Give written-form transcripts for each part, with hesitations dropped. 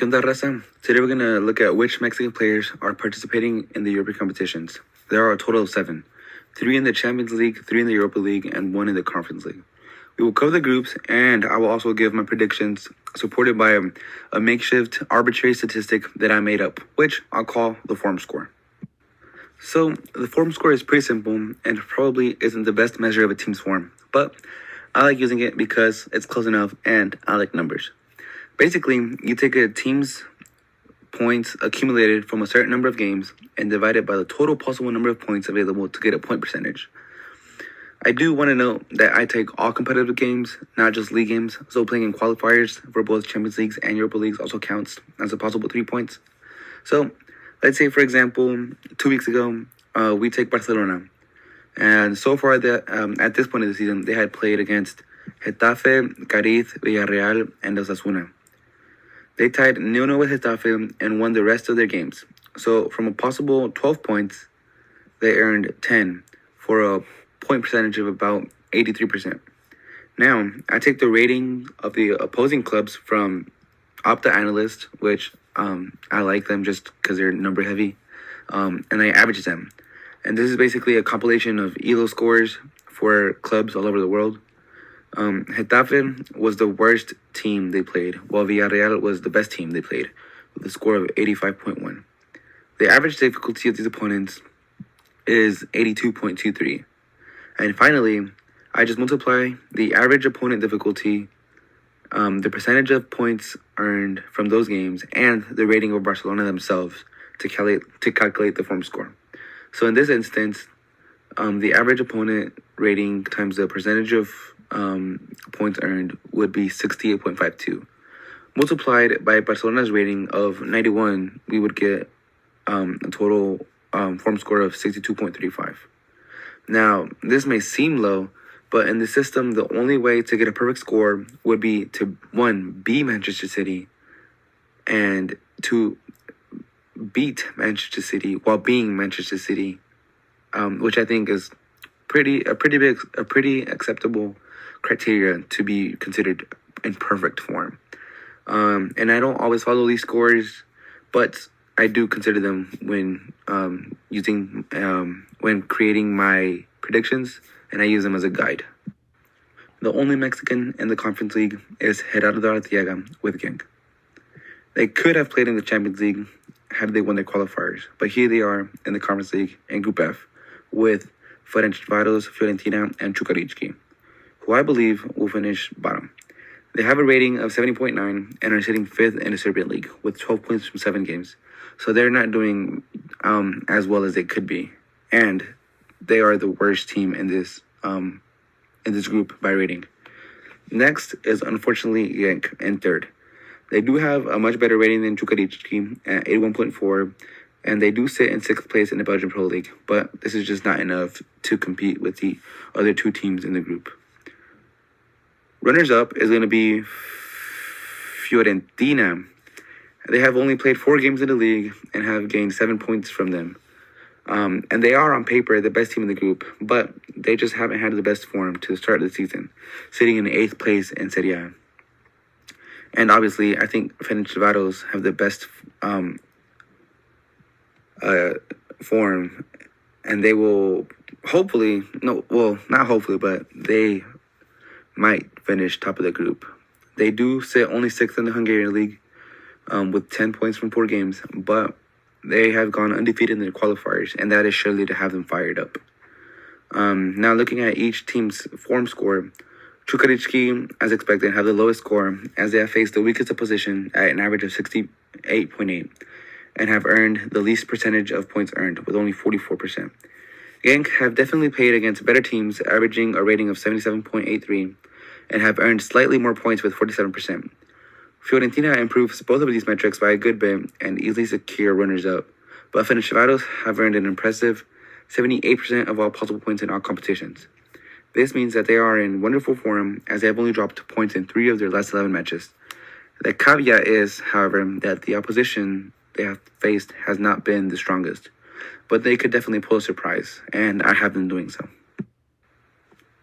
¿Qué onda, raza? Today we're going to look at which Mexican players are participating in the European competitions. There are a total of 7. 3 in the Champions League, 3 in the Europa League, and 1 in the Conference League. We will cover the groups, and I will also give my predictions supported by a makeshift arbitrary statistic that I made up, which I'll call the form score. So, the form score is pretty simple and probably isn't the best measure of a team's form, but I like using it because it's close enough and I like numbers. Basically, you take a team's points accumulated from a certain number of games and divide it by the total possible number of points available to get a point percentage. I do want to note that I take all competitive games, not just league games, so playing in qualifiers for both Champions Leagues and Europa Leagues also counts as a possible 3 points. So, let's say, for example, 2 weeks ago, we take Barcelona. And so far, at this point of the season, they had played against Getafe, Cadiz, Villarreal, and Osasuna. They tied 0-0 with Getafe and won the rest of their games. So from a possible 12 points, they earned 10 for a point percentage of about 83%. Now, I take the rating of the opposing clubs from Opta Analyst, which I like them just because they're number heavy, and I average them. And this is basically a compilation of ELO scores for clubs all over the world. Getafe was the worst team they played, while Villarreal was the best team they played, with a score of 85.1. The average difficulty of these opponents is 82.23. And finally, I just multiply the average opponent difficulty, the percentage of points earned from those games, and the rating of Barcelona themselves to calculate the form score. So in this instance, the average opponent rating times the percentage of points earned would be 68.52. Multiplied by Barcelona's rating of 91, we would get a total form score of 62.35. Now, this may seem low, but in the system, the only way to get a perfect score would be to, 1, be Manchester City, and 2, beat Manchester City while being Manchester City, which I think is a pretty acceptable criteria to be considered in perfect form. And I don't always follow these scores, but I do consider them when when creating my predictions, and I use them as a guide. The only Mexican in the Conference League is Gerardo Arteaga with Genk. They could have played in the Champions League had they won their qualifiers, but here they are in the Conference League in Group F with Ferencváros, Fiorentina, and Chukaritski, who I believe will finish bottom. They have a rating of 70.9 and are sitting 5th in the Serbian League with 12 points from 7 games. So they're not doing as well as they could be, and they are the worst team in this group by rating. Next is unfortunately Genk in 3rd. They do have a much better rating than Chukaritski at 81.4, and they do sit in 6th place in the Belgian Pro League, but this is just not enough to compete with the other 2 teams in the group. Runners-up is going to be Fiorentina. They have only played 4 games in the league and have gained 7 points from them. And they are on paper the best team in the group, but they just haven't had the best form to start the season, sitting in 8th place in Serie A. And obviously, I think Ferencváros have the best form, and they will but they might finish top of the group. They do sit only 6th in the Hungarian league with 10 points from 4 games, but they have gone undefeated in the qualifiers, and that is surely to have them fired up. Now, looking at each team's form score, Chukaritski, as expected, have the lowest score as they have faced the weakest opposition at an average of 68.8 and have earned the least percentage of points earned with only 44%. Genk have definitely played against better teams, averaging a rating of 77.83 and have earned slightly more points with 47%. Fiorentina improves both of these metrics by a good bit and easily secure runners-up, but Ferencváros have earned an impressive 78% of all possible points in all competitions. This means that they are in wonderful form as they have only dropped points in 3 of their last 11 matches. The caveat is, however, that the opposition they have faced has not been the strongest, but they could definitely pull a surprise, and I have them doing so.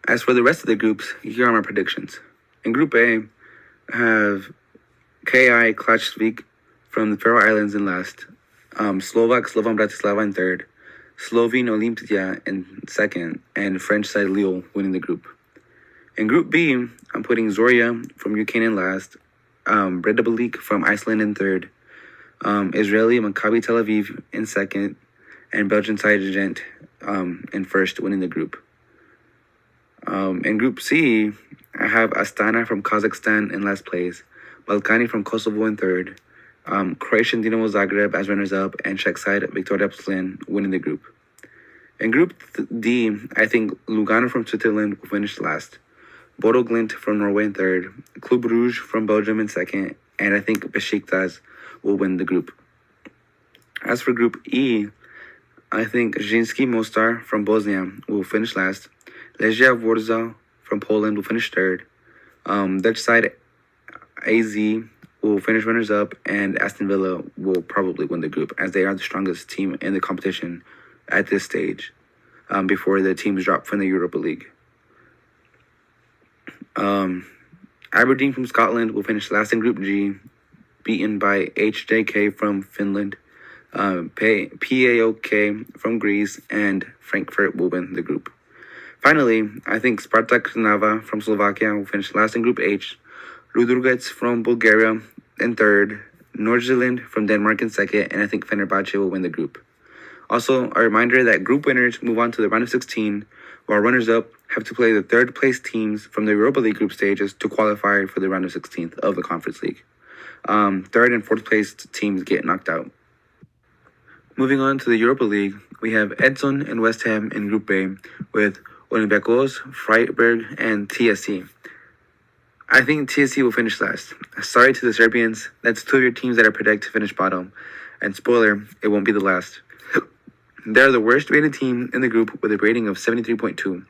As for the rest of the groups, here are my predictions. In Group A, I have KI Klaksvik from the Faroe Islands in last, Slovan Bratislava in third, Slovene Olimpia in second, and French side Lille winning the group. In Group B, I'm putting Zorya from Ukraine in last, Red League from Iceland in third, Israeli Maccabi Tel Aviv in second, and Belgian side Gent in first, winning the group. In Group C, I have Astana from Kazakhstan in last place, Balkani from Kosovo in third, Croatian Dinamo Zagreb as runners-up, and Czech side Viktoria Plzeň winning the group. In Group D, I think Lugano from Switzerland will finish last, Bodo Glimt from Norway in third, Club Brugge from Belgium in second, and I think Besiktas will win the group. As for Group E, I think Zrinjski Mostar from Bosnia will finish last, Legia Warsaw from Poland will finish third, Dutch side AZ will finish runners-up, and Aston Villa will probably win the group, as they are the strongest team in the competition at this stage, before the teams drop from the Europa League. Aberdeen from Scotland will finish last in Group G, beaten by HJK from Finland, PAOK from Greece, and Frankfurt will win the group. Finally, I think Spartak Trnava from Slovakia will finish last in Group H, Ludogorets from Bulgaria in third, Nordsjælland from Denmark in second, and I think Fenerbahce will win the group. Also, a reminder that group winners move on to the round of 16, while runners-up have to play the third-place teams from the Europa League group stages to qualify for the round of 16 of the Conference League. Third and fourth-place teams get knocked out. Moving on to the Europa League, we have Edson and West Ham in Group A with Olympiacos, Freiburg, and TSC. I think TSC will finish last. Sorry to the Serbians, that's two of your teams that are predicted to finish bottom. And spoiler, it won't be the last. They're the worst rated team in the group with a rating of 73.2.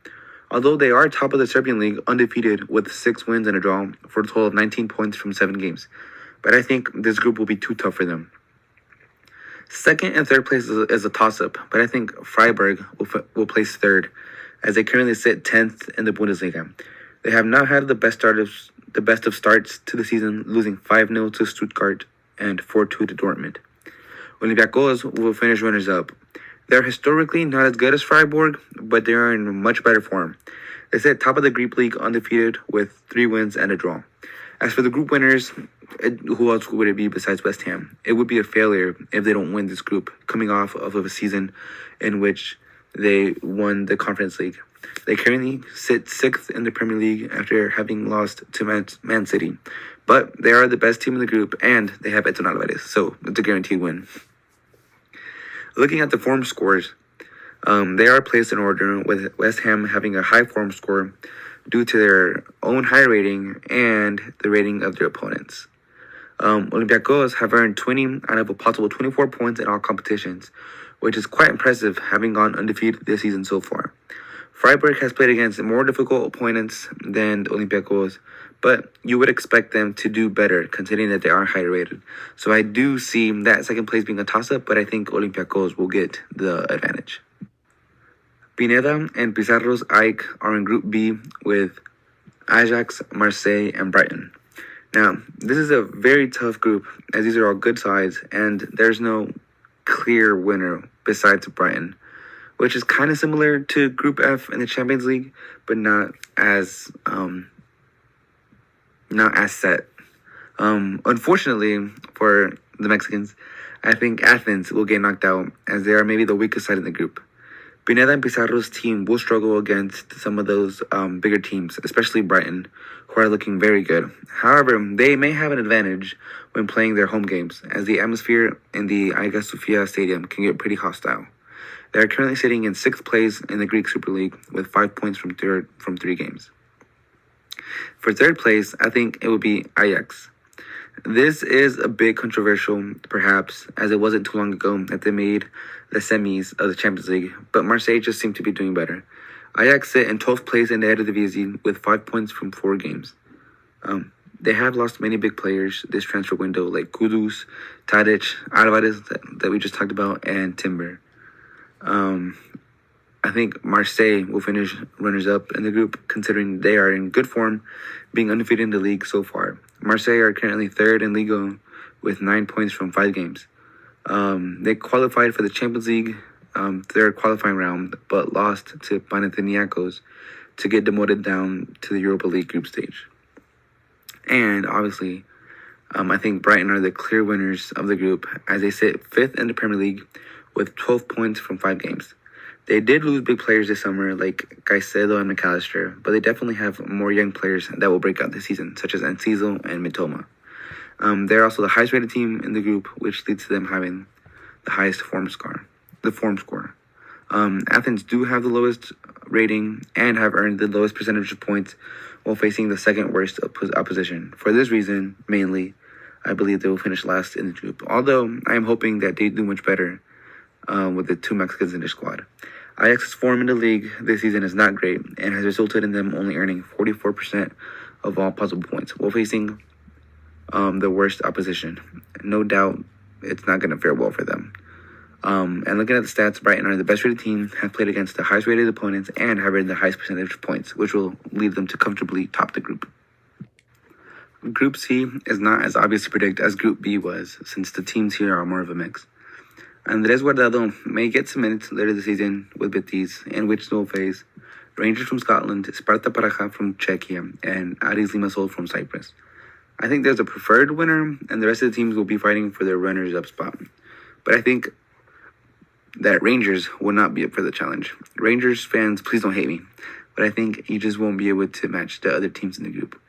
Although they are top of the Serbian league, undefeated with 6 wins and a draw for a total of 19 points from 7 games. But I think this group will be too tough for them. Second and third place is a toss-up, but I think Freiburg will place third, as they currently sit 10th in the Bundesliga. They have not had the best of starts to the season, losing 5-0 to Stuttgart and 4-2 to Dortmund. Olympiacos will finish runners-up. They're historically not as good as Freiburg, but they are in much better form. They sit top of the Greek league undefeated with 3 wins and a draw. As for the group winners, who else would it be besides West Ham? It would be a failure if they don't win this group, coming off of a season in which they won the Conference League. They currently sit 6th in the Premier League after having lost to Man City. But they are the best team in the group, and they have Edson Alvarez, so it's a guaranteed win. Looking at the form scores, they are placed in order, with West Ham having a high form score due to their own high rating and the rating of their opponents. Olympiacos have earned 20 out of a possible 24 points in all competitions, which is quite impressive, having gone undefeated this season so far. Freiburg has played against more difficult opponents than Olympiacos, but you would expect them to do better, considering that they are higher rated. So I do see that second place being a toss-up, but I think Olympiacos will get the advantage. Pineda and Pizarro's AEK are in Group B with Ajax, Marseille, and Brighton. Now, this is a very tough group, as these are all good sides, and there's no clear winner besides Brighton, which is kind of similar to Group F in the Champions League, but not as set. Unfortunately for the Mexicans, I think Athens will get knocked out, as they are maybe the weakest side in the group. Pineda and Pizarro's team will struggle against some of those bigger teams, especially Brighton, who are looking very good. However, they may have an advantage when playing their home games, as the atmosphere in the Hagia Sophia Stadium can get pretty hostile. They are currently sitting in 6th place in the Greek Super League with 5 points from 3 games. For third place, I think it would be Ajax. This is a bit controversial, perhaps, as it wasn't too long ago that they made the semis of the Champions League, but Marseille just seem to be doing better. Ajax sit in 12th place in the Eredivisie with 5 points from 4 games. They have lost many big players this transfer window, like Kudus, Tadic, Alvarez that we just talked about, and Timber. I think Marseille will finish runners-up in the group, considering they are in good form, being undefeated in the league so far. Marseille are currently 3rd in Ligue 1, with 9 points from 5 games. They qualified for the Champions League, their qualifying round, but lost to Panathinaikos to get demoted down to the Europa League group stage. And obviously, I think Brighton are the clear winners of the group as they sit 5th in the Premier League with 12 points from 5 games. They did lose big players this summer like Caicedo and McAllister, but they definitely have more young players that will break out this season, such as Enciso and Mitoma. They're also the highest rated team in the group, which leads to them having the highest form score. Athens do have the lowest rating and have earned the lowest percentage of points while facing the second worst opposition. For this reason, mainly, I believe they will finish last in the group. Although I am hoping that they do much better with the 2 Mexicans in their squad. Ajax's form in the league this season is not great and has resulted in them only earning 44% of all possible points while facing the worst opposition. No doubt it's not going to fare well for them. And looking at the stats, Brighton are the best rated team, have played against the highest rated opponents, and have earned the highest percentage of points, which will lead them to comfortably top the group. Group C is not as obvious to predict as Group B was, since the teams here are more of a mix. Andres Guardado may get some minutes later this season with Betis, in which they'll face Rangers from Scotland, Sparta Praha from Czechia, and Aris Limassol from Cyprus. I think there's a preferred winner, and the rest of the teams will be fighting for their runners-up spot. But I think that Rangers will not be up for the challenge. Rangers fans, please don't hate me, but I think you just won't be able to match the other teams in the group.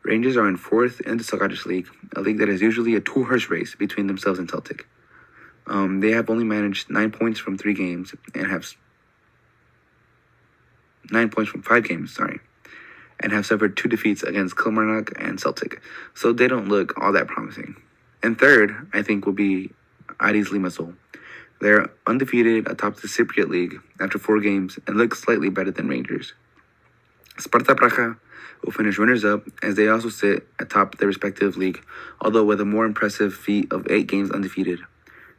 Rangers are in 4th in the Scottish League, a league that is usually a 2-horse race between themselves and Celtic. They have only managed 9 points from 3 games and have 9 points from 5 games, and have suffered 2 defeats against Kilmarnock and Celtic, so they don't look all that promising. And third, I think, will be Aris Limassol. They're undefeated atop the Cypriot League after 4 games and look slightly better than Rangers. Sparta Praha will finish runners-up as they also sit atop their respective league, although with a more impressive feat of 8 games undefeated.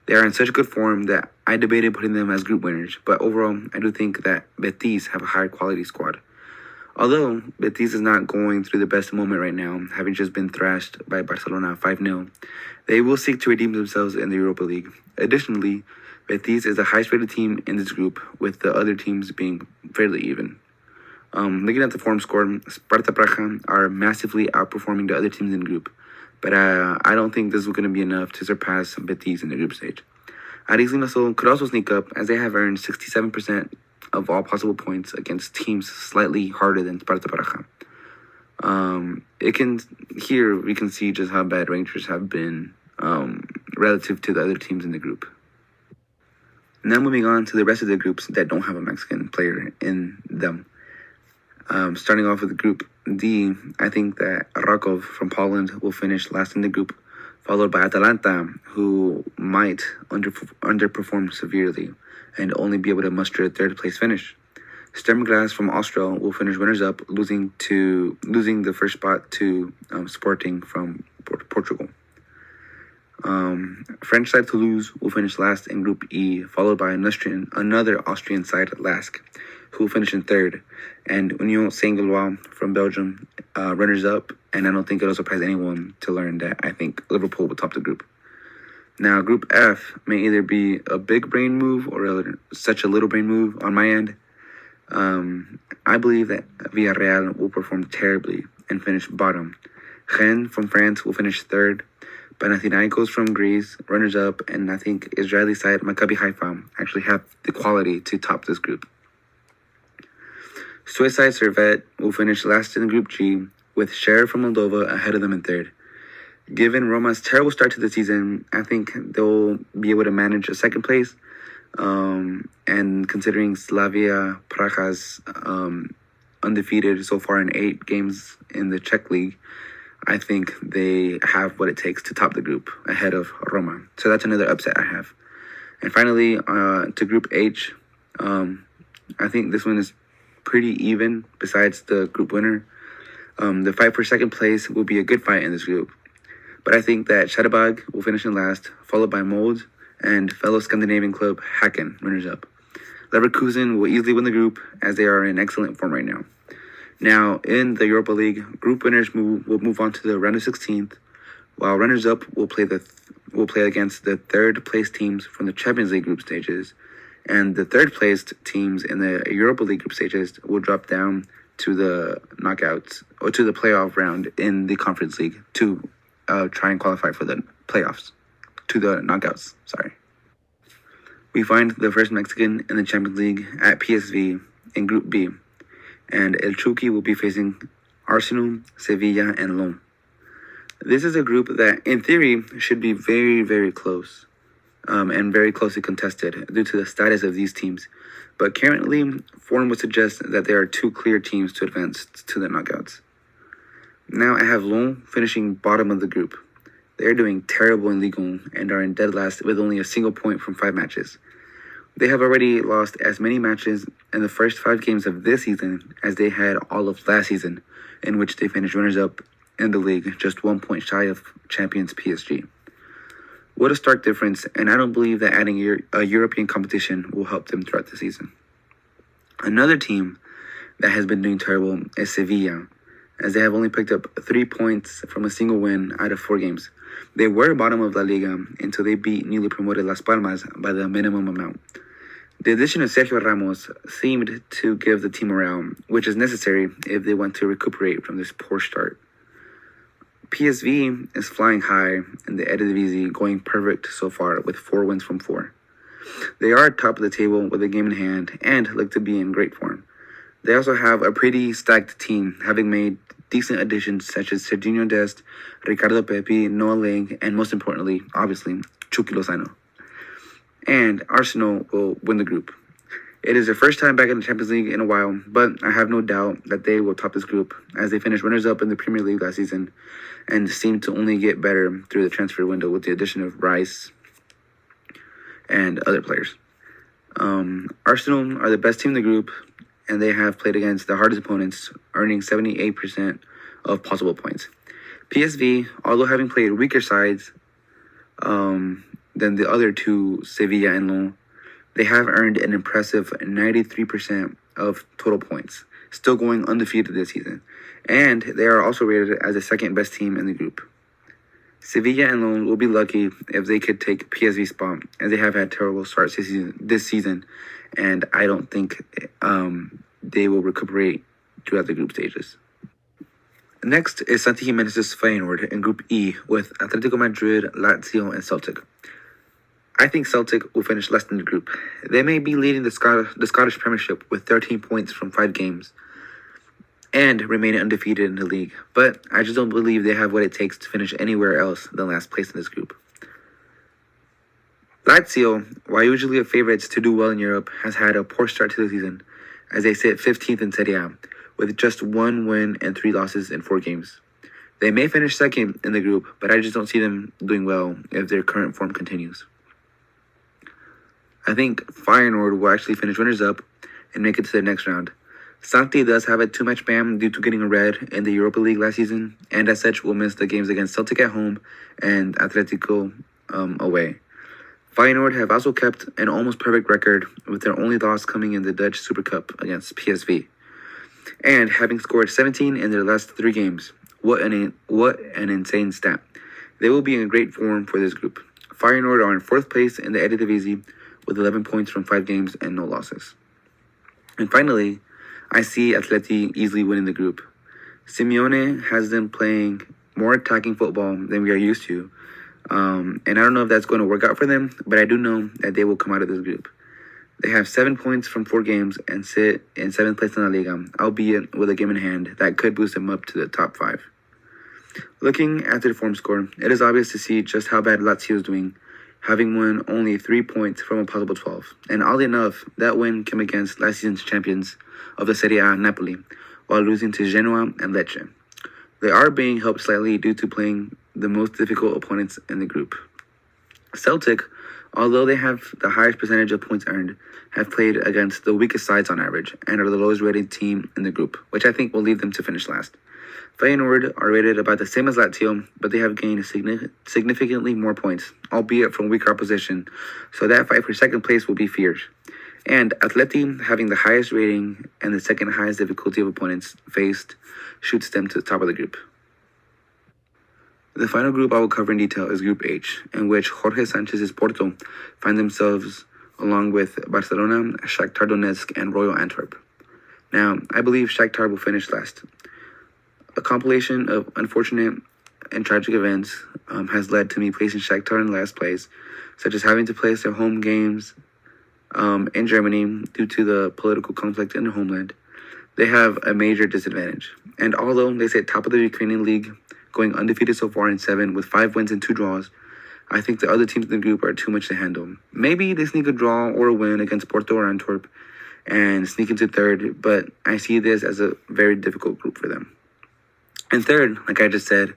They are in such good form that I debated putting them as group winners, but overall, I do think that Betis have a higher quality squad. Although Betis is not going through the best moment right now, having just been thrashed by Barcelona 5-0, they will seek to redeem themselves in the Europa League. Additionally, Betis is the highest rated team in this group, with the other teams being fairly even. Looking at the form score, Sparta Praha are massively outperforming the other teams in the group, but I don't think this is going to be enough to surpass Betis in the group stage. Aris Limassol could also sneak up, as they have earned 67% of all possible points against teams slightly harder than Sparta Praha. Here we can see just how bad Rangers have been relative to the other teams in the group. Now moving on to the rest of the groups that don't have a Mexican player in them. Starting off with Group D, I think that Rakov from Poland will finish last in the group, followed by Atalanta, who might underperform severely and only be able to muster a 3rd place finish. Sturm Graz from Austria will finish runners-up, losing the first spot to Sporting from Portugal. French side Toulouse will finish last in Group E, followed by another Austrian side, Lask, who will finish in 3rd, and Union Saint-Gilloise from Belgium, runners-up, and I don't think it'll surprise anyone to learn that I think Liverpool will top the group. Now, Group F may either be a big brain move or such a little brain move on my end. I believe that Villarreal will perform terribly and finish bottom. Rennes from France will finish 3rd. Panathinaikos from Greece, runners-up, and I think Israeli side Maccabi Haifa actually have the quality to top this group. Swiss side Servette will finish last in Group G, with Sheriff from Moldova ahead of them in 3rd. Given Roma's terrible start to the season, I think they'll be able to manage a 2nd place, and considering Slavia Praha's undefeated so far in 8 games in the Czech League, I think they have what it takes to top the group ahead of Roma. So that's another upset I have. And finally, to Group H, I think this one is pretty even besides the group winner. The fight for 2nd place will be a good fight in this group. But I think that Shadabag will finish in last, followed by Molde and fellow Scandinavian club Häcken, runners-up. Leverkusen will easily win the group as they are in excellent form right now. Now, in the Europa League, group winners will move on to the round of 16th, while runners-up will play against the third-place teams from the Champions League group stages, and the third-placed teams in the Europa League group stages will drop down to the knockouts or to the playoff round in the Conference League to try and qualify for the playoffs, to the knockouts. Sorry. We find the first Mexican in the Champions League at PSV in Group B, and El Chucky will be facing Arsenal, Sevilla, and Lyon. This is a group that, in theory, should be very, very close and very closely contested due to the status of these teams. But currently, form would suggest that there are two clear teams to advance to the knockouts. Now I have Lyon finishing bottom of the group. They are doing terrible in Ligue 1 and are in dead last with only a single point from 5 matches. They have already lost as many matches in the first 5 games of this season as they had all of last season, in which they finished runners-up in the league, just 1 point shy of champions PSG. What a stark difference, and I don't believe that adding a European competition will help them throughout the season. Another team that has been doing terrible is Sevilla, as they have only picked up 3 points from a single win out of 4 games. They were bottom of La Liga until they beat newly promoted Las Palmas by the minimum amount. The addition of Sergio Ramos seemed to give the team morale, which is necessary if they want to recuperate from this poor start. PSV is flying high in the Eredivisie, going perfect so far with 4 wins from 4. They are top of the table with a game in hand and look to be in great form. They also have a pretty stacked team, having made decent additions such as Serginho Dest, Ricardo Pepi, Noah Lang, and most importantly, obviously, Chucky Lozano. And Arsenal will win the group. It is their first time back in the Champions League in a while, but I have no doubt that they will top this group as they finished runners-up in the Premier League last season and seem to only get better through the transfer window with the addition of Rice and other players. Arsenal are the best team in the group, and they have played against the hardest opponents, earning 78% of possible points. PSV, although having played weaker sides than the other two, Sevilla and Lyon, they have earned an impressive 93% of total points, still going undefeated this season. And they are also rated as the second best team in the group. Sevilla and Lyon will be lucky if they could take PSV's spot, as they have had terrible starts this season, and I don't think they will recuperate throughout the group stages. Next is Santi Jimenez's Feyenoord in Group E with Atletico Madrid, Lazio, and Celtic. I think Celtic will finish last in the group. They may be leading the Scottish Premiership with 13 points from 5 games and remain undefeated in the league, but I just don't believe they have what it takes to finish anywhere else than last place in this group. Lazio, while usually a favorite to do well in Europe, has had a poor start to the season, as they sit 15th in Serie A, with just 1 win and 3 losses in 4 games. They may finish second in the group, but I just don't see them doing well if their current form continues. I think Feyenoord will actually finish runners-up and make it to the next round. Santi does have a 2-match ban due to getting a red in the Europa League last season, and as such will miss the games against Celtic at home and Atletico away. Feyenoord have also kept an almost perfect record, with their only loss coming in the Dutch Super Cup against PSV, and having scored 17 in their last 3 games. What an insane stat. They will be in great form for this group. Feyenoord are in 4th place in the Eredivisie with 11 points from 5 games and no losses. And finally, I see Atleti easily winning the group. Simeone has them playing more attacking football than we are used to. And I don't know if that's going to work out for them, but I do know that they will come out of this group. They have 7 points from 4 games and sit in 7th place in La Liga, albeit with a game in hand that could boost them up to the top 5. Looking at the form score, it is obvious to see just how bad Lazio is doing, having won only 3 points from a possible 12. And oddly enough, that win came against last season's champions of the Serie A, Napoli, while losing to Genoa and Lecce. They are being helped slightly due to playing the most difficult opponents in the group. Celtic, although they have the highest percentage of points earned, have played against the weakest sides on average and are the lowest rated team in the group, which I think will lead them to finish last. Feyenoord are rated about the same as Lazio, but they have gained significantly more points, albeit from weaker opposition, so that fight for second place will be fierce. And Atleti, having the highest rating and the second highest difficulty of opponents faced, shoots them to the top of the group. The final group I will cover in detail is Group H, in which Jorge Sanchez's Porto find themselves along with Barcelona, Shakhtar Donetsk, and Royal Antwerp. Now, I believe Shakhtar will finish last. A compilation of unfortunate and tragic events has led to me placing Shakhtar in last place, such as having to place their home games in Germany due to the political conflict in their homeland. They have a major disadvantage. And although they sit top of the Ukrainian league, going undefeated so far in 7 with 5 wins and 2 draws, I think the other teams in the group are too much to handle. Maybe they sneak a draw or a win against Porto or Antwerp and sneak into third, but I see this as a very difficult group for them. And third, like I just said,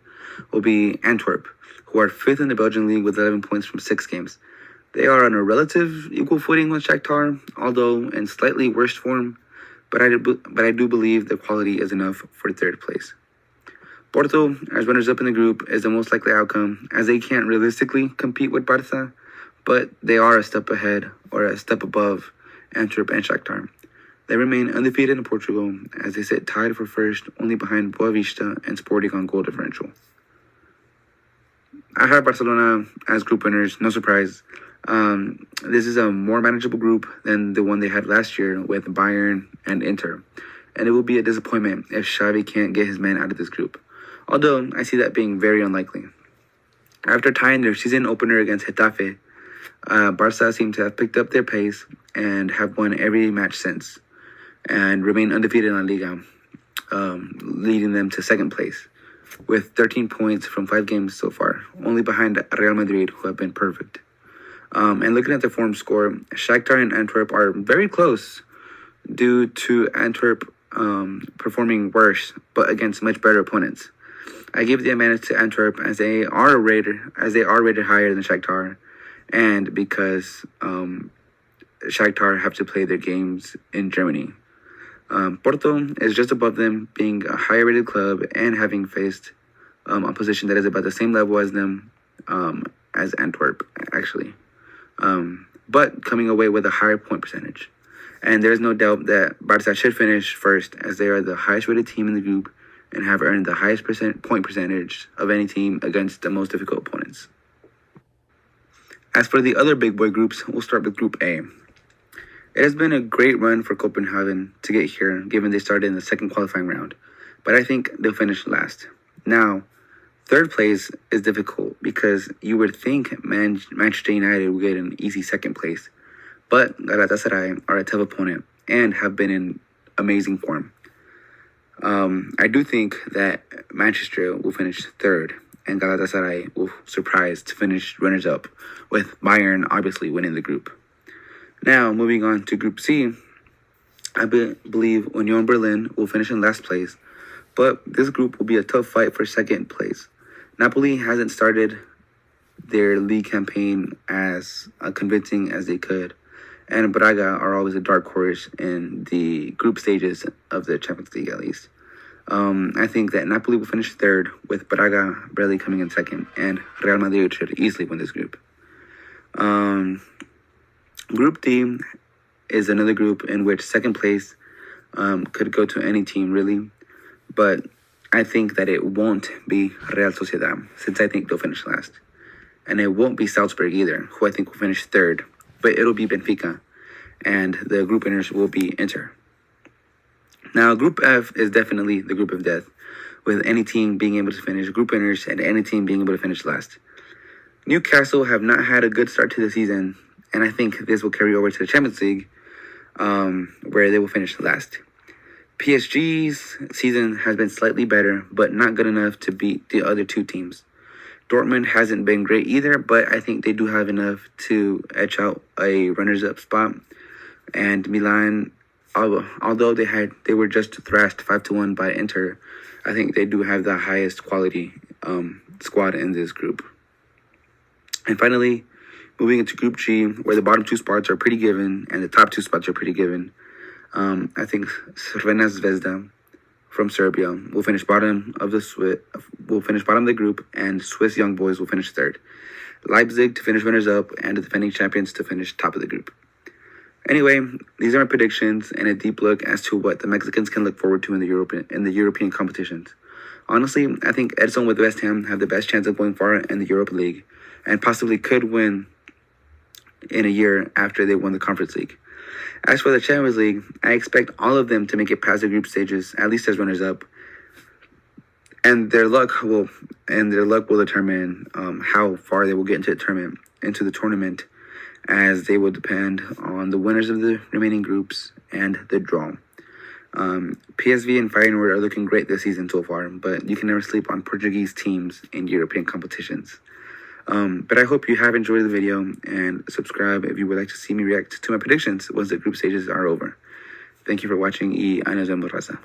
will be Antwerp, who are 5th in the Belgian league with 11 points from 6 games. They are on a relative equal footing with Shakhtar, although in slightly worse form, but I do believe the quality is enough for third place. Porto, as runners-up in the group, is the most likely outcome, as they can't realistically compete with Barca, but they are a step ahead or a step above Antwerp and Shakhtar. They remain undefeated in Portugal, as they sit tied for first, only behind Boavista and Sporting on goal differential. I have Barcelona as group winners, no surprise. This is a more manageable group than the one they had last year with Bayern and Inter, and it will be a disappointment if Xavi can't get his men out of this group, although I see that being very unlikely. After tying their season opener against Getafe, Barca seem to have picked up their pace and have won every match since, and remain undefeated in La Liga, leading them to second place, with 13 points from 5 games so far, only behind Real Madrid, who have been perfect. And looking at the form score, Shakhtar and Antwerp are very close due to Antwerp performing worse, but against much better opponents. I give the advantage to Antwerp as they are rated higher than Shakhtar, and because Shakhtar have to play their games in Germany. Porto is just above them, being a higher rated club and having faced opposition that is about the same level as them, as Antwerp, actually. But coming away with a higher point percentage. And there's no doubt that Barca should finish first, as they are the highest rated team in the group and have earned the highest point percentage of any team against the most difficult opponents. As for the other big boy groups, we'll start with Group A. It has been a great run for Copenhagen to get here, given they started in the second qualifying round, but I think they'll finish last. Now, third place is difficult because you would think Manchester United would get an easy second place, but Galatasaray are a tough opponent and have been in amazing form. I do think that Manchester will finish third, and Galatasaray will surprise to finish runners-up, with Bayern obviously winning the group. Now, moving on to Group C, I believe Union Berlin will finish in last place, but this group will be a tough fight for second place. Napoli hasn't started their league campaign as convincing as they could, and Braga are always a dark horse in the group stages of the Champions League, at least. I think that Napoli will finish third, with Braga barely coming in second, and Real Madrid should easily win this group. Group D is another group in which second place could go to any team, really, but I think that it won't be Real Sociedad, since I think they'll finish last. And it won't be Salzburg either, who I think will finish third, but it'll be Benfica, and the group winners will be Inter. Now, Group F is definitely the group of death, with any team being able to finish group winners and any team being able to finish last. Newcastle have not had a good start to the season, and I think this will carry over to the Champions League, where they will finish last. PSG's season has been slightly better, but not good enough to beat the other two teams. Dortmund hasn't been great either, but I think they do have enough to edge out a runners-up spot. And Milan, although they were just thrashed 5-1 by Inter, I think they do have the highest quality squad in this group. And finally, moving into Group G, where the bottom two spots are pretty given and the top two spots are pretty given, I think Crvena Zvezda from Serbia will finish bottom of the group, and Swiss Young Boys will finish third. Leipzig to finish runners up, and the defending champions to finish top of the group. Anyway, these are my predictions and a deep look as to what the Mexicans can look forward to in the European competitions. Honestly, I think Edson with West Ham have the best chance of going far in the Europa League and possibly could win in a year after they won the Conference League. As for the Champions League, I expect all of them to make it past the group stages, at least as runners-up, and their luck will determine how far they will get into the tournament, as they will depend on the winners of the remaining groups and the draw. PSV and Feyenoord are looking great this season so far, but you can never sleep on Portuguese teams in European competitions. But I hope you have enjoyed the video, and subscribe if you would like to see me react to my predictions once the group stages are over. Thank you for watching, y nos vemos, raza.